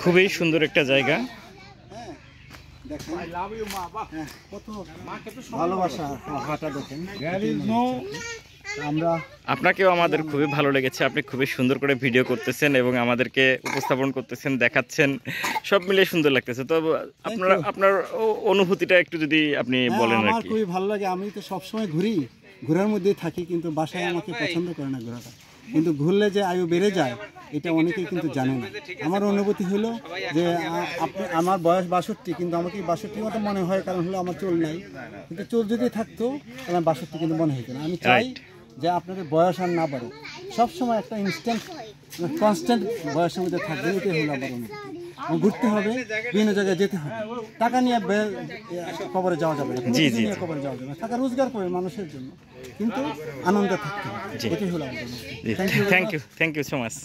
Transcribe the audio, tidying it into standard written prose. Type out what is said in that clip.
খুবই সুন্দর একটা জায়গা। আপনাকেও আমাদের খুবই ভালো লেগেছে, আপনি খুবই সুন্দর করে ভিডিও করতেছেন এবং আমাদেরকে উপস্থাপন করতেছেন, দেখাচ্ছেন, সব মিলে সুন্দর লাগতেছে। তো আপনার অনুভূতিটা একটু যদি আপনি বলেন। আমার খুবই ভালো লাগে, আমি তো সবসময় ঘোরার মধ্যেই থাকি, কিন্তু বাসায় আমাকে পছন্দ করে না ঘোরাটা, কিন্তু ঘুরলে যে আয়ু বেড়ে যায় এটা অনেকেই কিন্তু জানে না। আমার অনুভূতি হলো যে আমার বয়স 62, কিন্তু আমাকে 62 মতো মনে হয়, কারণ হলো আমার চুল নাই, কিন্তু চুল যদি থাকতো তাহলে 62 কিন্তু মনে হতো না। আমি চাই যে আপনাদের বয়স আর না বাড়ুক, সবসময় একটা কনস্ট্যান্ট বয়সের মধ্যে থাকবে, এটাই হলো আমার অনুভূতি। ঘুরতে হবে, বিভিন্ন জায়গায় যেতে হবে, টাকা নিয়ে কবরে যাওয়া যাবে না, কবরে যাওয়া যাবে না, টাকা রোজগার করে মানুষের জন্য, কিন্তু আনন্দে থাকতে হবে, এটাই হলো আমার। Thank you so much.